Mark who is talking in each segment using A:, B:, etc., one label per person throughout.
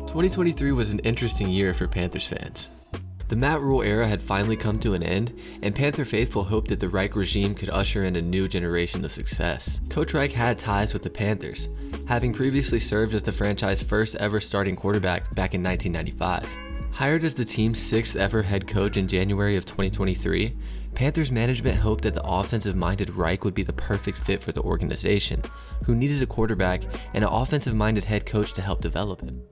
A: 2023 was an interesting year for Panthers fans. The Matt Rule era had finally come to an end, and Panther faithful hoped that the Reich regime could usher in a new generation of success. Coach Reich had ties with the Panthers, having previously served as the franchise's first ever starting quarterback back in 1995. Hired as the team's 6th ever head coach in January of 2023, Panthers management hoped that the offensive-minded Reich would be the perfect fit for the organization, who needed a quarterback and an offensive-minded head coach to help develop him.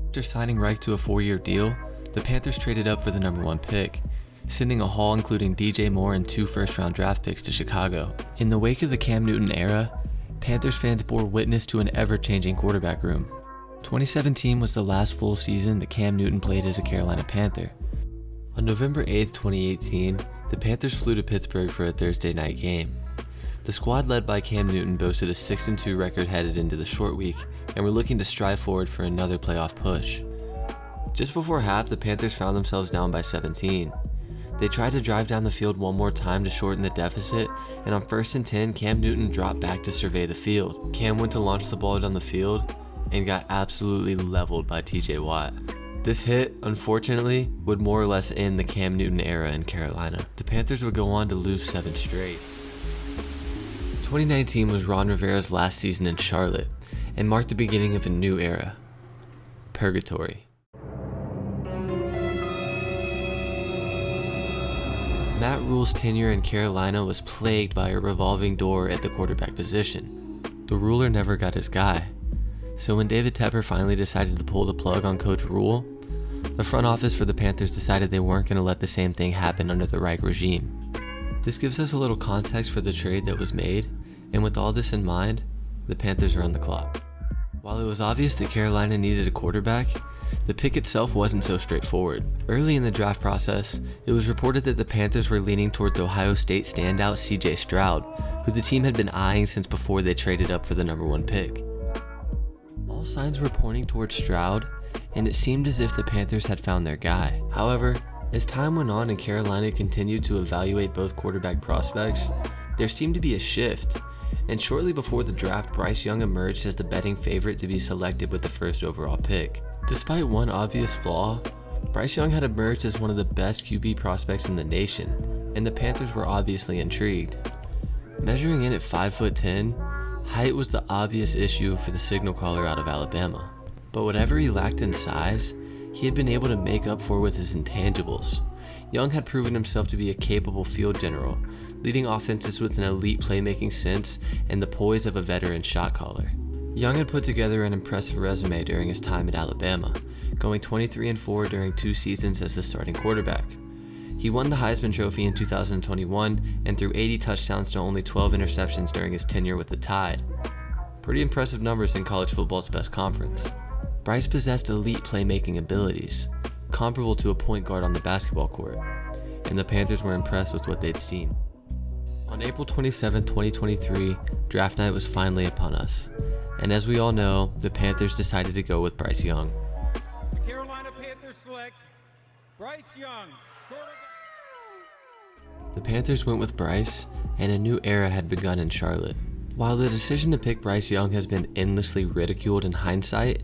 A: After signing Reich to a 4-year deal, the Panthers traded up for the number 1 pick, sending a haul including DJ Moore and 2 first-round draft picks to Chicago. In the wake of the Cam Newton era, Panthers fans bore witness to an ever-changing quarterback room. 2017 was the last full season that Cam Newton played as a Carolina Panther. On November 8, 2018, the Panthers flew to Pittsburgh for a Thursday night game. The squad led by Cam Newton boasted a 6-2 record headed into the short week and were looking to strive forward for another playoff push. Just before half, the Panthers found themselves down by 17. They tried to drive down the field one more time to shorten the deficit, and on 1st and 10, Cam Newton dropped back to survey the field. Cam went to launch the ball down the field and got absolutely leveled by TJ Watt. This hit, unfortunately, would more or less end the Cam Newton era in Carolina. The Panthers would go on to lose 7 straight. 2019 was Ron Rivera's last season in Charlotte and marked the beginning of a new era. Purgatory. Matt Rule's tenure in Carolina was plagued by a revolving door at the quarterback position. The ruler never got his guy. So when David Tepper finally decided to pull the plug on Coach Rule, the front office for the Panthers decided they weren't going to let the same thing happen under the Reich regime. This gives us a little context for the trade that was made, and with all this in mind, the Panthers are on the clock. While it was obvious that Carolina needed a quarterback, the pick itself wasn't so straightforward. Early in the draft process, it was reported that the Panthers were leaning towards Ohio State standout CJ Stroud, who the team had been eyeing since before they traded up for the number 1 pick. All signs were pointing towards Stroud, and it seemed as if the Panthers had found their guy. However, as time went on and Carolina continued to evaluate both quarterback prospects, there seemed to be a shift, and shortly before the draft, Bryce Young emerged as the betting favorite to be selected with the 1st overall pick. Despite one obvious flaw, Bryce Young had emerged as one of the best QB prospects in the nation, and the Panthers were obviously intrigued. Measuring in at 5'10", height was the obvious issue for the signal caller out of Alabama. But whatever he lacked in size, he had been able to make up for with his intangibles. Young had proven himself to be a capable field general, leading offenses with an elite playmaking sense and the poise of a veteran shot caller. Young had put together an impressive resume during his time at Alabama, going 23-4 during 2 seasons as the starting quarterback. He won the Heisman Trophy in 2021 and threw 80 touchdowns to only 12 interceptions during his tenure with the Tide. Pretty impressive numbers in college football's best conference. Bryce possessed elite playmaking abilities, comparable to a point guard on the basketball court, and the Panthers were impressed with what they'd seen. On April 27, 2023, draft night was finally upon us, and as we all know, the Panthers decided to go with Bryce Young.
B: The Carolina Panthers select Bryce Young.
A: The Panthers went with Bryce, and a new era had begun in Charlotte. While the decision to pick Bryce Young has been endlessly ridiculed in hindsight,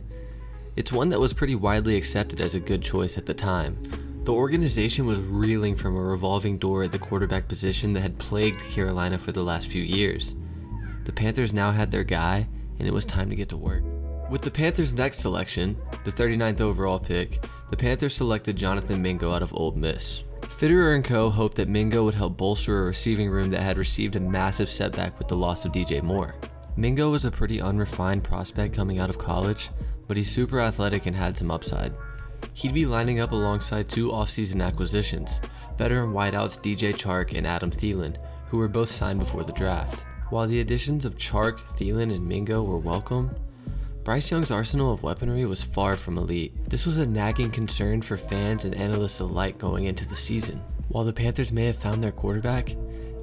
A: it's one that was pretty widely accepted as a good choice at the time. The organization was reeling from a revolving door at the quarterback position that had plagued Carolina for the last few years. The Panthers now had their guy, and it was time to get to work. With the Panthers' next selection, the 39th overall pick, the Panthers selected Jonathan Mingo out of Ole Miss. Fitterer & Co. hoped that Mingo would help bolster a receiving room that had received a massive setback with the loss of DJ Moore. Mingo was a pretty unrefined prospect coming out of college, but he's super athletic and had some upside. He'd be lining up alongside 2 offseason acquisitions, veteran wideouts DJ Chark and Adam Thielen, who were both signed before the draft. While the additions of Chark, Thielen, and Mingo were welcome, Bryce Young's arsenal of weaponry was far from elite. This was a nagging concern for fans and analysts alike going into the season. While the Panthers may have found their quarterback,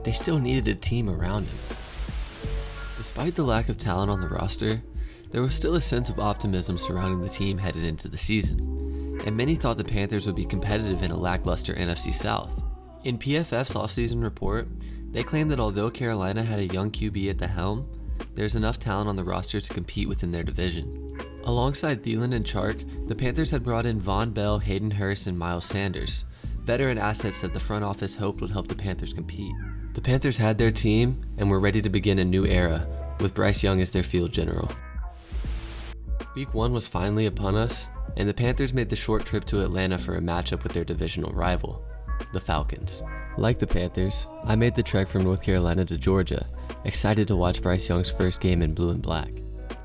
A: they still needed a team around him. Despite the lack of talent on the roster, there was still a sense of optimism surrounding the team headed into the season, and many thought the Panthers would be competitive in a lackluster NFC South. In PFF's offseason report, they claimed that although Carolina had a young QB at the helm, there's enough talent on the roster to compete within their division. Alongside Thielen and Chark, the Panthers had brought in Von Bell, Hayden Hurst, and Miles Sanders, veteran assets that the front office hoped would help the Panthers compete. The Panthers had their team and were ready to begin a new era, with Bryce Young as their field general. Week 1 was finally upon us, and the Panthers made the short trip to Atlanta for a matchup with their divisional rival, the Falcons. Like the Panthers, I made the trek from North Carolina to Georgia, excited to watch Bryce Young's first game in blue and black.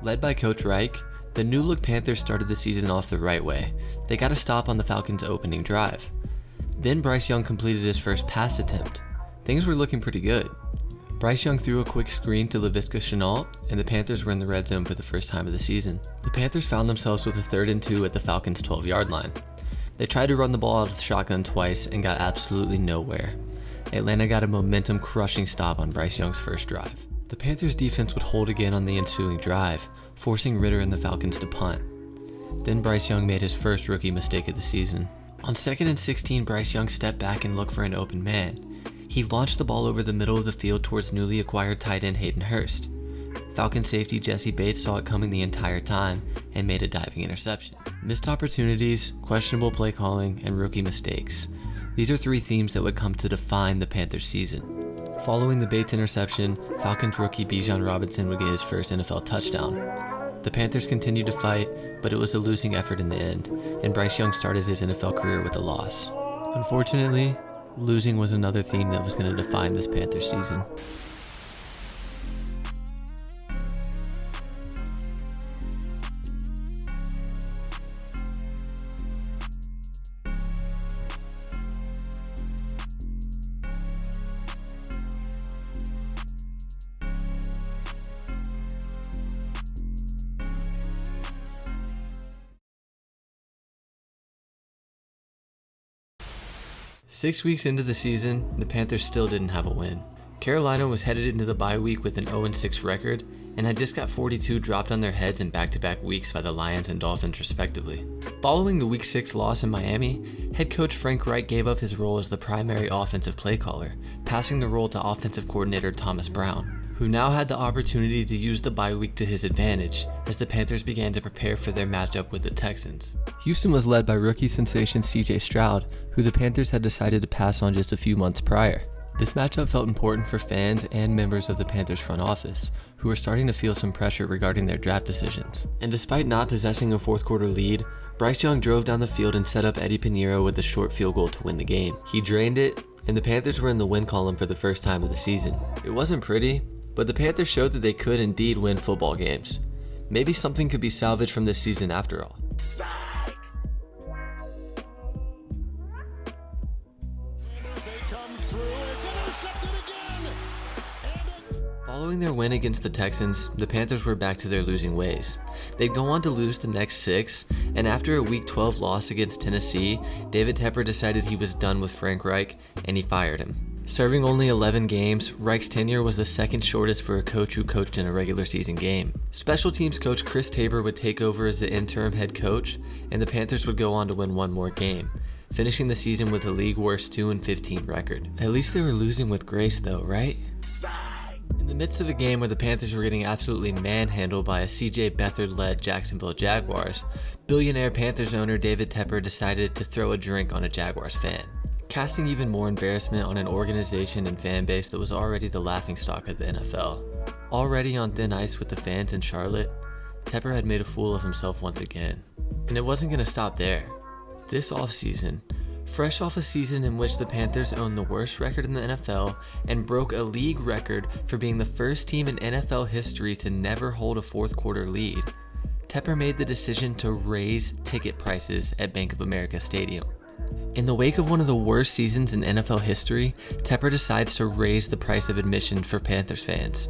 A: Led by Coach Reich, the new-look Panthers started the season off the right way. They got a stop on the Falcons' opening drive. Then Bryce Young completed his first pass attempt. Things were looking pretty good. Bryce Young threw a quick screen to Laviska Shenault, and the Panthers were in the red zone for the first time of the season. The Panthers found themselves with a 3rd and 2 at the Falcons' 12-yard line. They tried to run the ball out of the shotgun twice and got absolutely nowhere. Atlanta got a momentum-crushing stop on Bryce Young's first drive. The Panthers' defense would hold again on the ensuing drive, forcing Ritter and the Falcons to punt. Then Bryce Young made his first rookie mistake of the season. On 2nd and 16, Bryce Young stepped back and looked for an open man. He launched the ball over the middle of the field towards newly acquired tight end Hayden Hurst. Falcon safety Jesse Bates saw it coming the entire time and made a diving interception. Missed opportunities, questionable play calling, and rookie mistakes. These are 3 themes that would come to define the Panthers season. Following the Bates interception, Falcons rookie Bijan Robinson would get his first NFL touchdown. The Panthers continued to fight, but it was a losing effort in the end, and Bryce Young started his NFL career with a loss. Unfortunately, losing was another theme that was going to define this Panthers season. Six weeks into the season, the Panthers still didn't have a win. Carolina was headed into the bye week with an 0-6 record and had just got 42 dropped on their heads in back-to-back weeks by the Lions and Dolphins respectively. Following the Week 6 loss in Miami, head coach Frank Reich gave up his role as the primary offensive play caller, passing the role to offensive coordinator Thomas Brown, who now had the opportunity to use the bye week to his advantage as the Panthers began to prepare for their matchup with the Texans. Houston was led by rookie sensation CJ Stroud, who the Panthers had decided to pass on just a few months prior. This matchup felt important for fans and members of the Panthers front office, who were starting to feel some pressure regarding their draft decisions. And despite not possessing a fourth quarter lead, Bryce Young drove down the field and set up Eddie Pinheiro with a short field goal to win the game. He drained it, and the Panthers were in the win column for the first time of the season. It wasn't pretty, but the Panthers showed that they could indeed win football games. Maybe something could be salvaged from this season after all. Following their win against the Texans, the Panthers were back to their losing ways. They'd go on to lose the next 6, and after a Week 12 loss against Tennessee, David Tepper decided he was done with Frank Reich, and he fired him. Serving only 11 games, Reich's tenure was the second shortest for a coach who coached in a regular season game. Special teams coach Chris Tabor would take over as the interim head coach, and the Panthers would go on to win one more game, finishing the season with a league-worst 2-15 record. At least they were losing with grace though, right? In the midst of a game where the Panthers were getting absolutely manhandled by a CJ Beathard-led Jacksonville Jaguars, billionaire Panthers owner David Tepper decided to throw a drink on a Jaguars fan, casting even more embarrassment on an organization and fan base that was already the laughingstock of the NFL. Already on thin ice with the fans in Charlotte, Tepper had made a fool of himself once again. And it wasn't going to stop there. This offseason, fresh off a season in which the Panthers owned the worst record in the NFL and broke a league record for being the first team in NFL history to never hold a fourth quarter lead, Tepper made the decision to raise ticket prices at Bank of America Stadium. In the wake of one of the worst seasons in NFL history, Tepper decides to raise the price of admission for Panthers fans.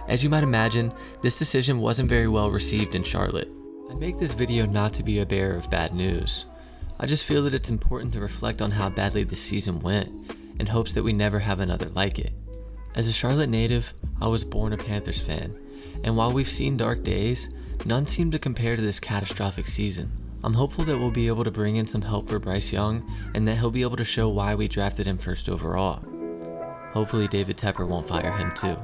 A: As you might imagine, this decision wasn't very well received in Charlotte. I make this video not to be a bearer of bad news. I just feel that it's important to reflect on how badly this season went, in hopes that we never have another like it. As a Charlotte native, I was born a Panthers fan, and while we've seen dark days, none seem to compare to this catastrophic season. I'm hopeful that we'll be able to bring in some help for Bryce Young, and that he'll be able to show why we drafted him first overall. Hopefully David Tepper won't fire him too.